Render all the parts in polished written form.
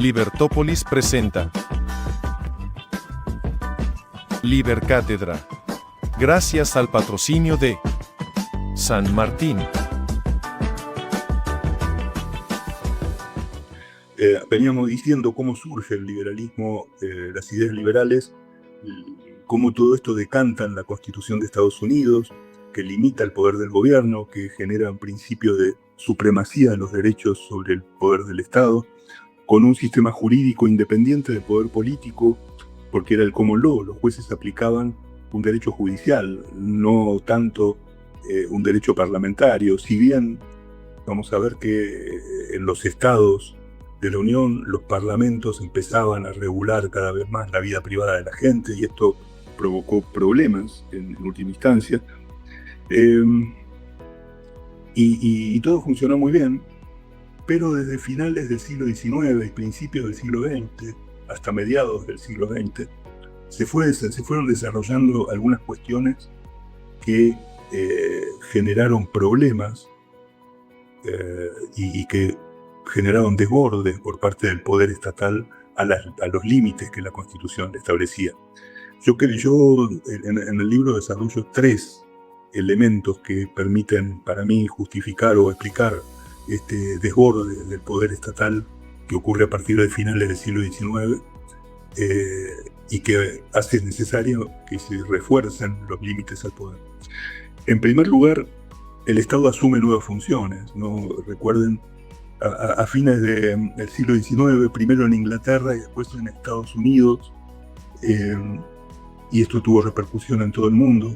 Libertópolis presenta Libercátedra. Gracias al patrocinio de San Martín. Veníamos diciendo cómo surge el liberalismo, las ideas liberales, cómo todo esto decanta en la Constitución de Estados Unidos, que limita el poder del gobierno, que genera un principio de supremacía de los derechos sobre el poder del Estado, con un sistema jurídico independiente del poder político, porque era el common law, los jueces aplicaban un derecho judicial, no tanto un derecho parlamentario. Si bien vamos a ver que en los estados de la Unión los parlamentos empezaban a regular cada vez más la vida privada de la gente, y esto provocó problemas en última instancia, y todo funcionó muy bien, pero desde finales del siglo XIX y principios del siglo XX, hasta mediados del siglo XX, se fueron desarrollando algunas cuestiones que generaron problemas y que generaron desbordes por parte del poder estatal a los límites que la Constitución establecía. Yo en el libro desarrollo 3 elementos que permiten para mí justificar o explicar este desborde del poder estatal que ocurre a partir de finales del siglo XIX y que hace necesario que se refuercen los límites al poder. En primer lugar, el Estado asume nuevas funciones, ¿no? Recuerden, a fines del siglo XIX, primero en Inglaterra y después en Estados Unidos, y esto tuvo repercusión en todo el mundo,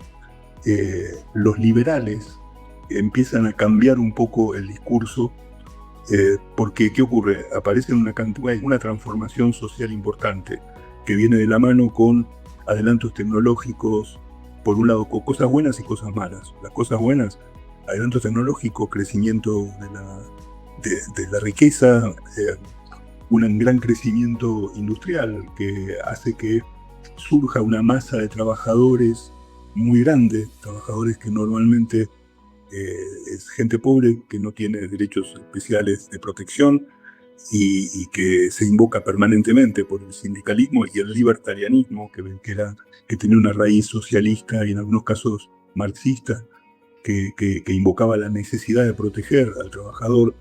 los liberales empiezan a cambiar un poco el discurso, porque ¿qué ocurre? Aparece una transformación social importante que viene de la mano con adelantos tecnológicos, por un lado con cosas buenas y cosas malas. Las cosas buenas, adelantos tecnológicos, crecimiento de la riqueza, un gran crecimiento industrial que hace que surja una masa de trabajadores muy grande, trabajadores que normalmente es gente pobre que no tiene derechos especiales de protección y que se invoca permanentemente por el sindicalismo y el libertarianismo, que tenía una raíz socialista y en algunos casos marxista, que invocaba la necesidad de proteger al trabajador,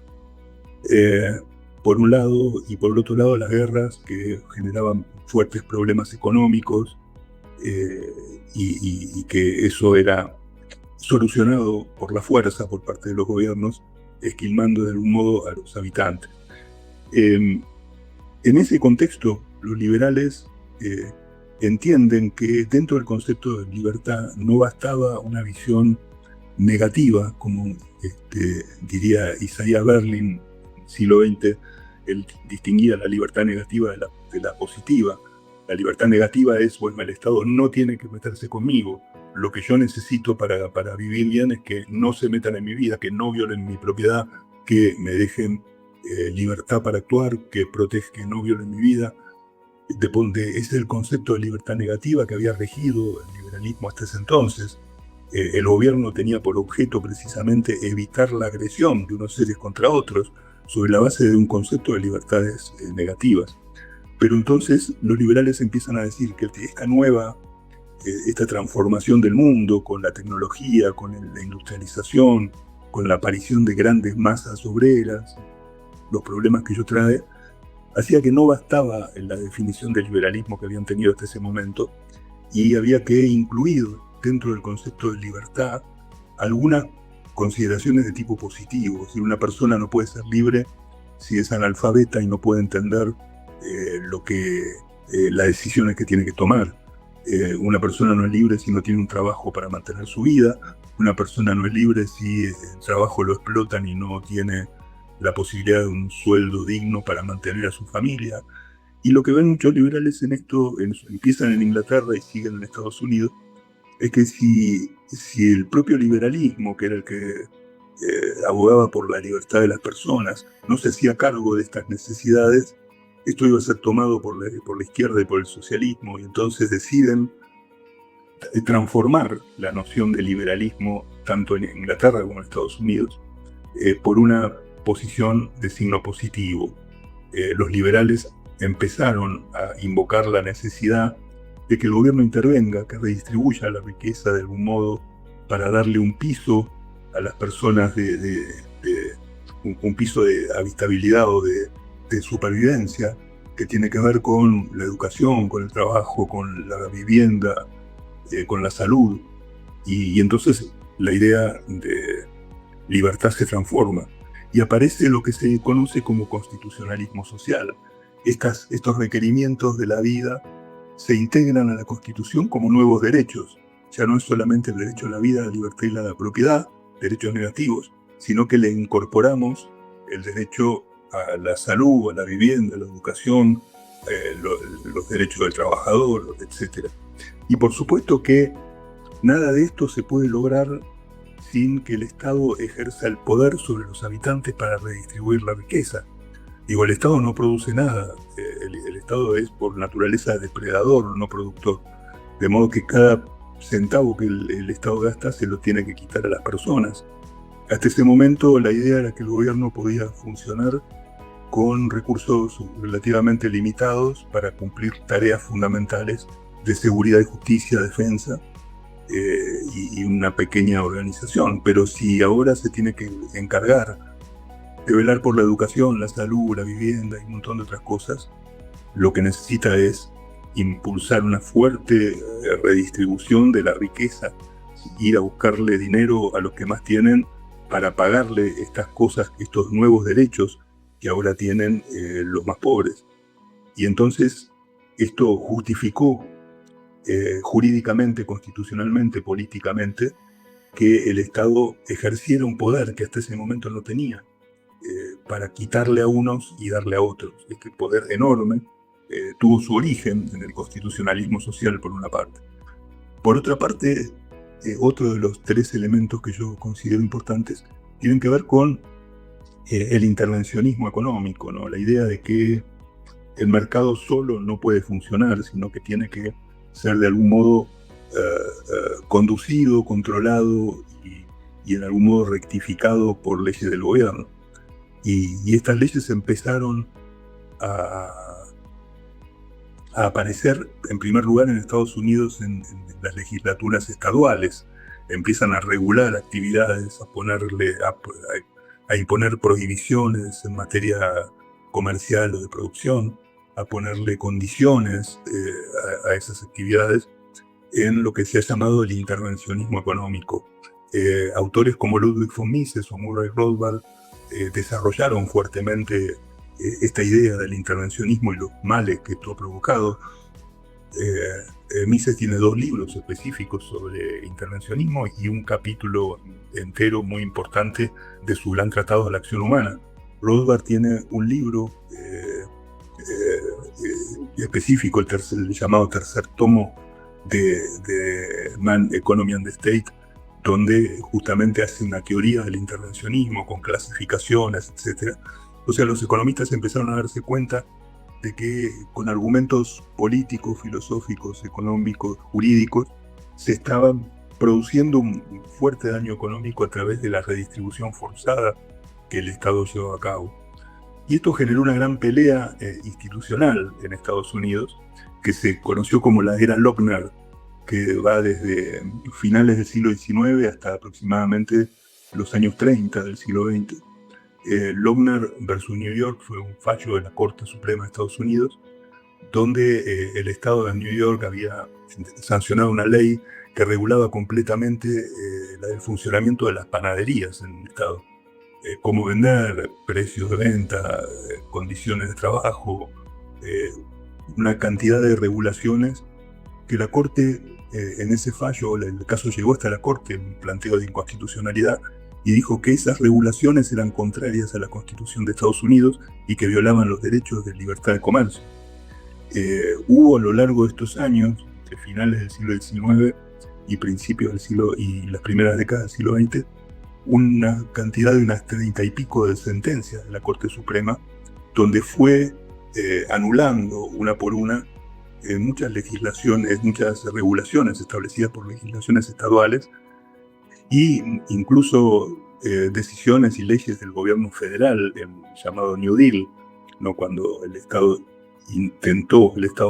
por un lado, y por el otro lado las guerras que generaban fuertes problemas económicos, y que eso era solucionado por la fuerza por parte de los gobiernos, esquilmando de algún modo a los habitantes. En ese contexto, los liberales entienden que dentro del concepto de libertad no bastaba una visión negativa, como diría Isaiah Berlin, siglo XX, él distinguía la libertad negativa de la positiva. La libertad negativa es, bueno, el Estado no tiene que meterse conmigo. Lo que yo necesito para vivir bien es que no se metan en mi vida, que no violen mi propiedad, que me dejen libertad para actuar, que no violen mi vida. Ese es el concepto de libertad negativa que había regido el liberalismo hasta ese entonces. El gobierno tenía por objeto precisamente evitar la agresión de unos seres contra otros sobre la base de un concepto de libertades negativas. Pero entonces los liberales empiezan a decir que esta transformación del mundo con la tecnología, con la industrialización, con la aparición de grandes masas obreras, los problemas que ello trae, hacía que no bastaba en la definición del liberalismo que habían tenido hasta ese momento, y había que incluir dentro del concepto de libertad algunas consideraciones de tipo positivo. Es decir, una persona no puede ser libre si es analfabeta y no puede entender las decisiones que tiene que tomar. Una persona no es libre si no tiene un trabajo para mantener su vida. Una persona no es libre si el trabajo lo explotan y no tiene la posibilidad de un sueldo digno para mantener a su familia. Y lo que ven muchos liberales en esto, empiezan en Inglaterra y siguen en Estados Unidos, es que si el propio liberalismo, que era el que abogaba por la libertad de las personas, no se hacía cargo de estas necesidades, esto iba a ser tomado por la izquierda y por el socialismo, y entonces deciden transformar la noción de liberalismo, tanto en Inglaterra como en Estados Unidos, por una posición de signo positivo. los liberales empezaron a invocar la necesidad de que el gobierno intervenga, que redistribuya la riqueza de algún modo para darle un piso a las personas, un piso de habitabilidad o de supervivencia, que tiene que ver con la educación, con el trabajo, con la vivienda, con la salud. Y entonces la idea de libertad se transforma y aparece lo que se conoce como constitucionalismo social. Estos requerimientos de la vida se integran a la Constitución como nuevos derechos. Ya no es solamente el derecho a la vida, a la libertad y la propiedad, derechos negativos, sino que le incorporamos el derecho a la salud, a la vivienda, a la educación, los derechos del trabajador, etc. Y por supuesto que nada de esto se puede lograr sin que el Estado ejerza el poder sobre los habitantes para redistribuir la riqueza. Digo, el Estado no produce nada, el Estado es por naturaleza depredador, no productor. De modo que cada centavo que el Estado gasta se lo tiene que quitar a las personas. Hasta ese momento la idea era que el gobierno podía funcionar con recursos relativamente limitados para cumplir tareas fundamentales de seguridad y justicia, defensa y una pequeña organización. Pero si ahora se tiene que encargar de velar por la educación, la salud, la vivienda y un montón de otras cosas, lo que necesita es impulsar una fuerte redistribución de la riqueza, ir a buscarle dinero a los que más tienen para pagarle estas cosas, estos nuevos derechos que ahora tienen los más pobres. Y entonces esto justificó jurídicamente, constitucionalmente, políticamente, que el Estado ejerciera un poder que hasta ese momento no tenía, para quitarle a unos y darle a otros. Este poder enorme tuvo su origen en el constitucionalismo social, por una parte. Por otra parte, otro de los tres elementos que yo considero importantes tienen que ver con el intervencionismo económico, ¿no? La idea de que el mercado solo no puede funcionar, sino que tiene que ser de algún modo conducido, controlado y en algún modo rectificado por leyes del gobierno. Y estas leyes empezaron a aparecer, en primer lugar, en Estados Unidos en las legislaturas estaduales. Empiezan a regular actividades, a imponer prohibiciones en materia comercial o de producción, a ponerle condiciones a esas actividades en lo que se ha llamado el intervencionismo económico. Autores como Ludwig von Mises o Murray Rothbard desarrollaron fuertemente esta idea del intervencionismo y los males que esto ha provocado. Mises tiene 2 libros específicos sobre intervencionismo y un capítulo entero muy importante de su gran tratado de la acción humana. Rothbard tiene un libro específico, el llamado tercer tomo de Man, Economy and the State, donde justamente hace una teoría del intervencionismo con clasificaciones, etc. O sea, los economistas empezaron a darse cuenta de que con argumentos políticos, filosóficos, económicos, jurídicos, se estaban produciendo un fuerte daño económico a través de la redistribución forzada que el Estado llevó a cabo. Y esto generó una gran pelea institucional en Estados Unidos, que se conoció como la era Lochner, que va desde finales del siglo XIX hasta aproximadamente los años 30 del siglo XX. Lochner versus New York fue un fallo de la Corte Suprema de Estados Unidos, donde el Estado de New York había sancionado una ley que regulaba completamente el funcionamiento de las panaderías en el Estado. Cómo vender, precios de venta, condiciones de trabajo, una cantidad de regulaciones que la Corte, en ese fallo, el caso llegó hasta la Corte, un planteo de inconstitucionalidad, y dijo que esas regulaciones eran contrarias a la Constitución de Estados Unidos y que violaban los derechos de libertad de comercio. Hubo a lo largo de estos años, de finales del siglo XIX y principios del siglo y las primeras décadas del siglo XX, una cantidad de unas 30 y pico de sentencias de la Corte Suprema, donde fue anulando una por una muchas legislaciones, muchas regulaciones establecidas por legislaciones estaduales y incluso decisiones y leyes del gobierno federal, el llamado New Deal, ¿no? Cuando el Estado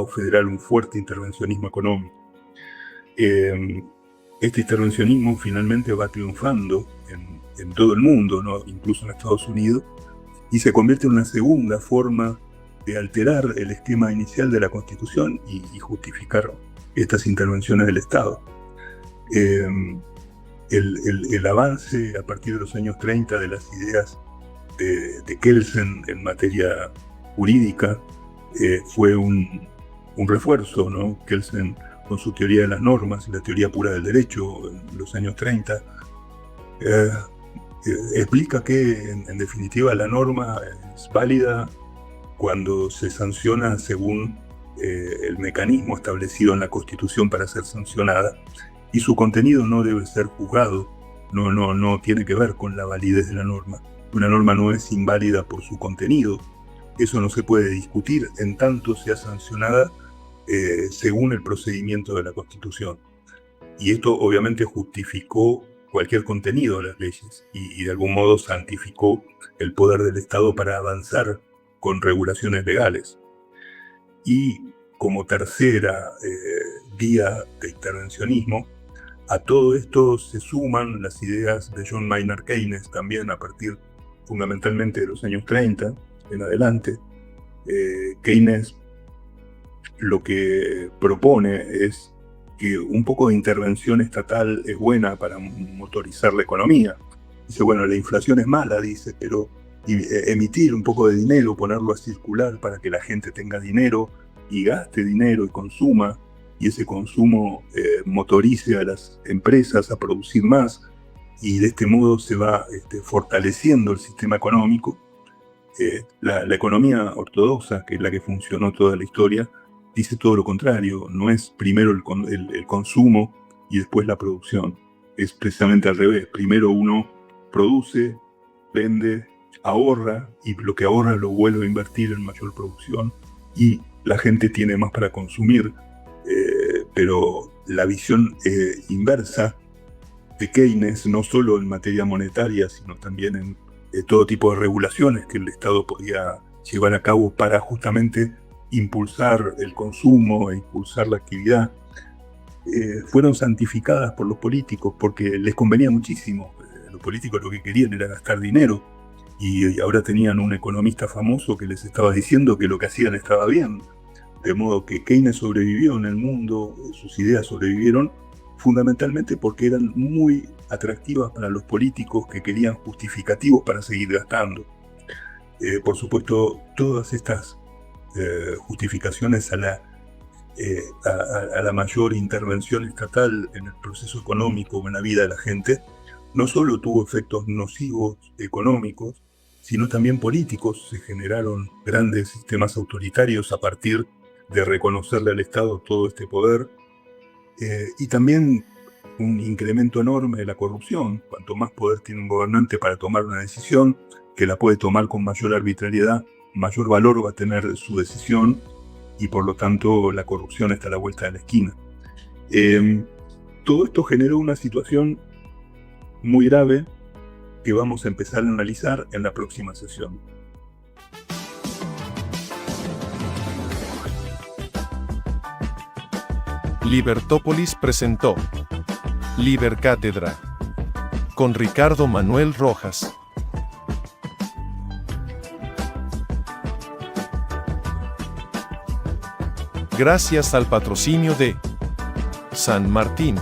federal, un fuerte intervencionismo económico. Este intervencionismo finalmente va triunfando en todo el mundo, ¿no? Incluso en Estados Unidos, y se convierte en una segunda forma de alterar el esquema inicial de la Constitución y justificar estas intervenciones del Estado. El avance a partir de los años 30 de las ideas de Kelsen en materia jurídica fue un refuerzo, ¿no? Kelsen, con su teoría de las normas y la teoría pura del derecho en los años 30, explica que en definitiva la norma es válida cuando se sanciona según el mecanismo establecido en la Constitución para ser sancionada, y su contenido no debe ser juzgado, no tiene que ver con la validez de la norma. Una norma no es inválida por su contenido, eso no se puede discutir en tanto sea sancionada según el procedimiento de la Constitución. Y esto obviamente justificó cualquier contenido de las leyes y de algún modo santificó el poder del Estado para avanzar con regulaciones legales. Y como tercera vía de intervencionismo, a todo esto se suman las ideas de John Maynard Keynes también a partir fundamentalmente de los años 30 en adelante. Keynes lo que propone es que un poco de intervención estatal es buena para motorizar la economía. Dice, bueno, la inflación es mala, dice, pero emitir un poco de dinero, ponerlo a circular para que la gente tenga dinero y gaste dinero y consuma, y ese consumo motorice a las empresas a producir más, y de este modo se va fortaleciendo el sistema económico. La economía ortodoxa, que es la que funcionó toda la historia, dice todo lo contrario, no es primero el consumo y después la producción, es precisamente al revés. Primero uno produce, vende, ahorra, y lo que ahorra lo vuelve a invertir en mayor producción, y la gente tiene más para consumir. Pero la visión inversa de Keynes, no solo en materia monetaria, sino también en todo tipo de regulaciones que el Estado podía llevar a cabo para justamente impulsar el consumo e impulsar la actividad, fueron santificadas por los políticos porque les convenía muchísimo. Los políticos lo que querían era gastar dinero, y ahora tenían un economista famoso que les estaba diciendo que lo que hacían estaba bien. De modo que Keynes sobrevivió en el mundo, sus ideas sobrevivieron fundamentalmente porque eran muy atractivas para los políticos que querían justificativos para seguir gastando. Por supuesto, todas estas justificaciones a la mayor intervención estatal en el proceso económico o en la vida de la gente, no solo tuvo efectos nocivos económicos, sino también políticos. Se generaron grandes sistemas autoritarios a partir de reconocerle al Estado todo este poder, y también un incremento enorme de la corrupción. Cuanto más poder tiene un gobernante para tomar una decisión, que la puede tomar con mayor arbitrariedad, mayor valor va a tener su decisión, y por lo tanto la corrupción está a la vuelta de la esquina. Todo esto generó una situación muy grave que vamos a empezar a analizar en la próxima sesión. Libertópolis presentó Libercátedra con Ricardo Manuel Rojas. Gracias al patrocinio de San Martín.